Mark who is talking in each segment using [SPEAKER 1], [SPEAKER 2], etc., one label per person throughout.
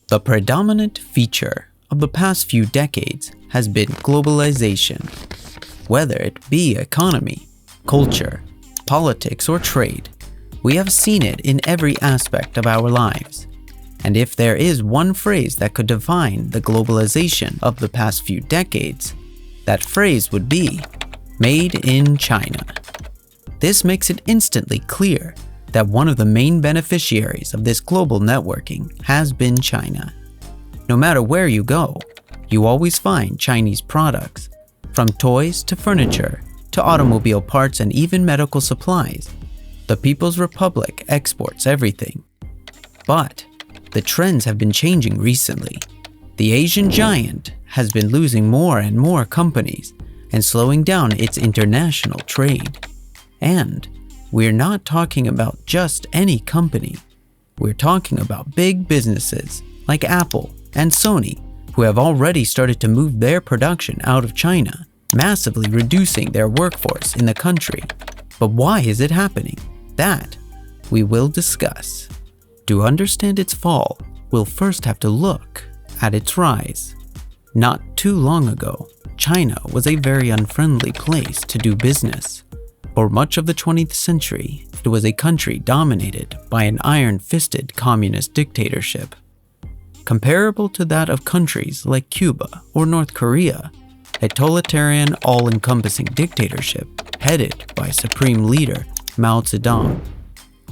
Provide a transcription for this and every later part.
[SPEAKER 1] The predominant feature of the past few decades has been globalization. Whether it be economy, culture, politics, or trade, we have seen it in every aspect of our lives. And if there is one phrase that could define the globalization of the past few decades, that phrase would be made in China. This makes it instantly clear that one of the main beneficiaries of this global networking has been China. No matter where you go, you always find Chinese products, from toys to furniture to automobile parts and even medical supplies. The People's Republic exports everything. But the trends have been changing recently. The Asian giant has been losing more and more companies and slowing down its international trade. And we're not talking about just any company. We're talking about big businesses like Apple and Sony, who have already started to move their production out of China, massively reducing their workforce in the country. But why is it happening? That we will discuss. To understand its fall, we'll first have to look at its rise. Not too long ago, China was a very unfriendly place to do business. For much of the 20th century, it was a country dominated by an iron-fisted communist dictatorship. Comparable to that of countries like Cuba or North Korea, a totalitarian, all-encompassing dictatorship headed by Supreme Leader Mao Zedong.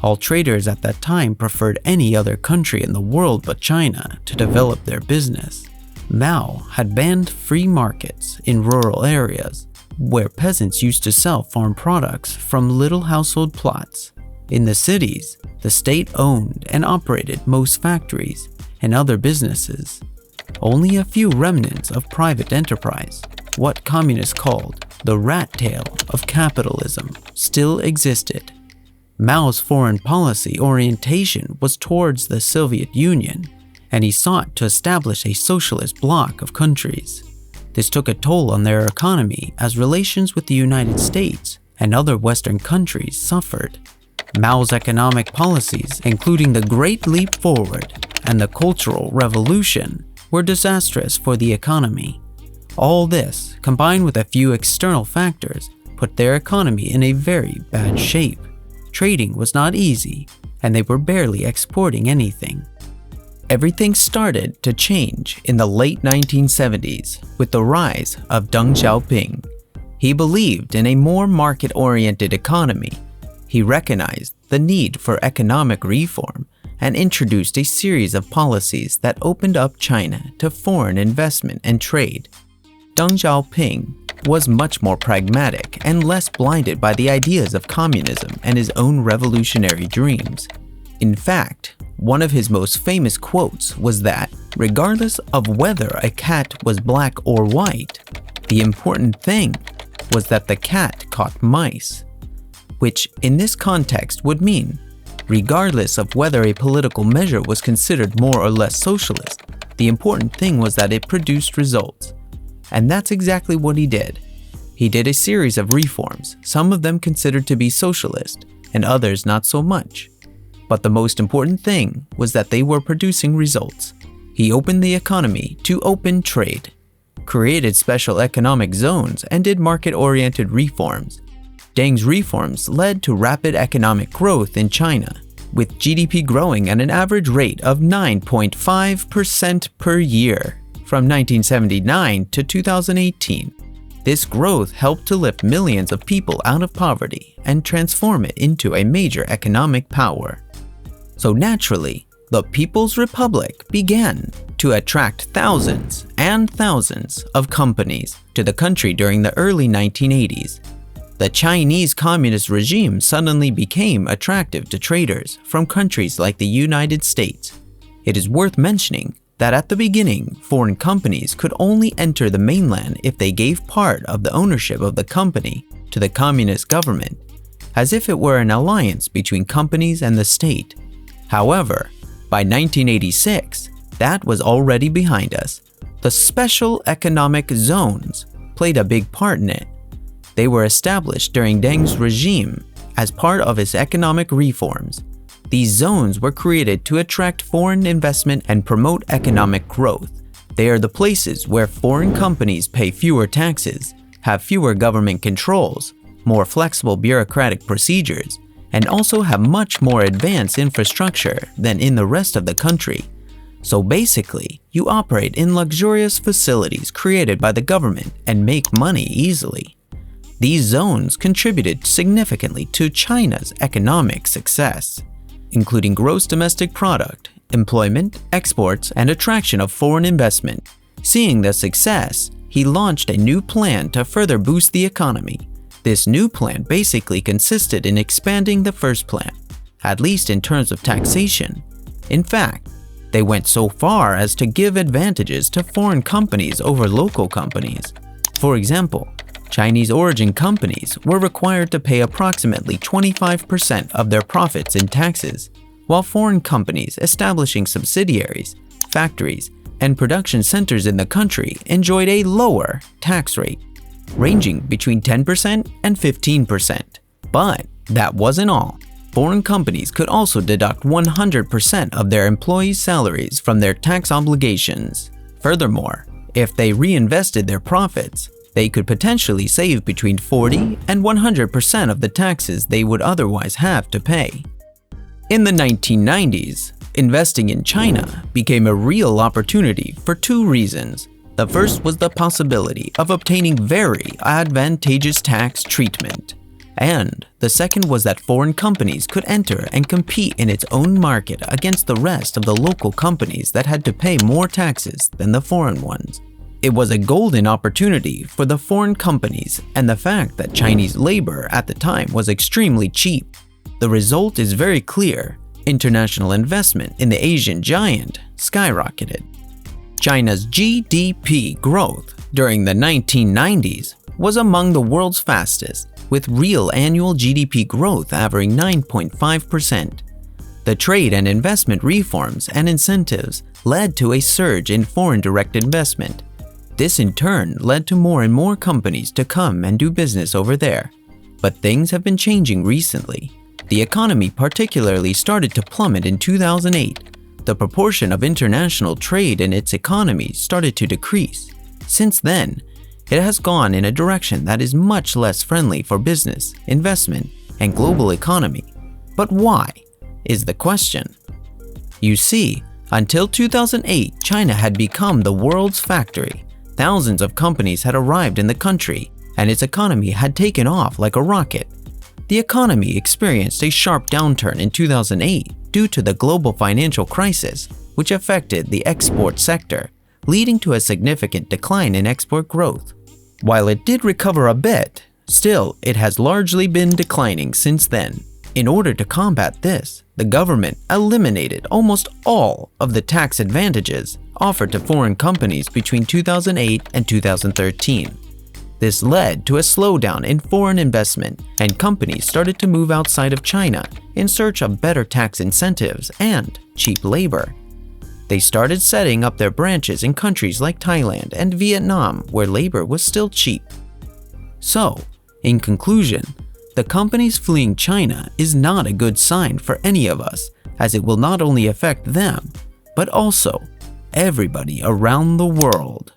[SPEAKER 1] All traders at that time preferred any other country in the world but China to develop their business. Mao had banned free markets in rural areas, where peasants used to sell farm products from little household plots. In the cities, the state owned and operated most factories and other businesses. Only a few remnants of private enterprise, what communists called the rat tail of capitalism, still existed. Mao's foreign policy orientation was towards the Soviet Union, and he sought to establish a socialist bloc of countries. This took a toll on their economy as relations with the United States and other Western countries suffered. Mao's economic policies, including the Great Leap Forward and the Cultural Revolution, were disastrous for the economy. All this, combined with a few external factors, put their economy in a very bad shape. Trading was not easy, and they were barely exporting anything. Everything started to change in the late 1970s with the rise of Deng Xiaoping. He believed in a more market-oriented economy. He recognized the need for economic reform and introduced a series of policies that opened up China to foreign investment and trade. Deng Xiaoping was much more pragmatic and less blinded by the ideas of communism and his own revolutionary dreams. In fact, one of his most famous quotes was that, regardless of whether a cat was black or white, the important thing was that the cat caught mice. Which, in this context, would mean, regardless of whether a political measure was considered more or less socialist, the important thing was that it produced results. And that's exactly what he did. He did a series of reforms, some of them considered to be socialist, and others not so much. But the most important thing was that they were producing results. He opened the economy to open trade, created special economic zones, and did market-oriented reforms. Deng's reforms led to rapid economic growth in China, with GDP growing at an average rate of 9.5% per year from 1979 to 2018. This growth helped to lift millions of people out of poverty and transform it into a major economic power. So naturally, the People's Republic began to attract thousands and thousands of companies to the country during the early 1980s. The Chinese communist regime suddenly became attractive to traders from countries like the United States. It is worth mentioning that at the beginning, foreign companies could only enter the mainland if they gave part of the ownership of the company to the communist government, as if it were an alliance between companies and the state. However, by 1986, that was already behind us. The special economic zones played a big part in it. They were established during Deng's regime as part of his economic reforms. These zones were created to attract foreign investment and promote economic growth. They are the places where foreign companies pay fewer taxes, have fewer government controls, more flexible bureaucratic procedures, and also have much more advanced infrastructure than in the rest of the country. So basically, you operate in luxurious facilities created by the government and make money easily. These zones contributed significantly to China's economic success, including gross domestic product, employment, exports, and attraction of foreign investment. Seeing the success, he launched a new plan to further boost the economy. This new plan basically consisted in expanding the first plan, at least in terms of taxation. In fact, they went so far as to give advantages to foreign companies over local companies. For example, Chinese origin companies were required to pay approximately 25% of their profits in taxes, while foreign companies establishing subsidiaries, factories, and production centers in the country enjoyed a lower tax rate, ranging between 10% and 15%. But that wasn't all. Foreign companies could also deduct 100% of their employees' salaries from their tax obligations. Furthermore, if they reinvested their profits, they could potentially save between 40 and 100% of the taxes they would otherwise have to pay. In the 1990s, investing in China became a real opportunity for two reasons. The first was the possibility of obtaining very advantageous tax treatment. And the second was that foreign companies could enter and compete in its own market against the rest of the local companies that had to pay more taxes than the foreign ones. It was a golden opportunity for the foreign companies, and the fact that Chinese labor at the time was extremely cheap. The result is very clear. International investment in the Asian giant skyrocketed. China's GDP growth during the 1990s was among the world's fastest, with real annual GDP growth averaging 9.5%. The trade and investment reforms and incentives led to a surge in foreign direct investment. This in turn led to more and more companies to come and do business over there. But things have been changing recently. The economy particularly started to plummet in 2008. The proportion of international trade in its economy started to decrease. Since then, it has gone in a direction that is much less friendly for business, investment, and global economy. But why, is the question. You see, until 2008, China had become the world's factory. Thousands of companies had arrived in the country, and its economy had taken off like a rocket. The economy experienced a sharp downturn in 2008 due to the global financial crisis, which affected the export sector, leading to a significant decline in export growth. While it did recover a bit, still it has largely been declining since then. In order to combat this, the government eliminated almost all of the tax advantages offered to foreign companies between 2008 and 2013. This led to a slowdown in foreign investment, and companies started to move outside of China in search of better tax incentives and cheap labor. They started setting up their branches in countries like Thailand and Vietnam, where labor was still cheap. So, in conclusion, the companies fleeing China is not a good sign for any of us, as it will not only affect them, but also everybody around the world.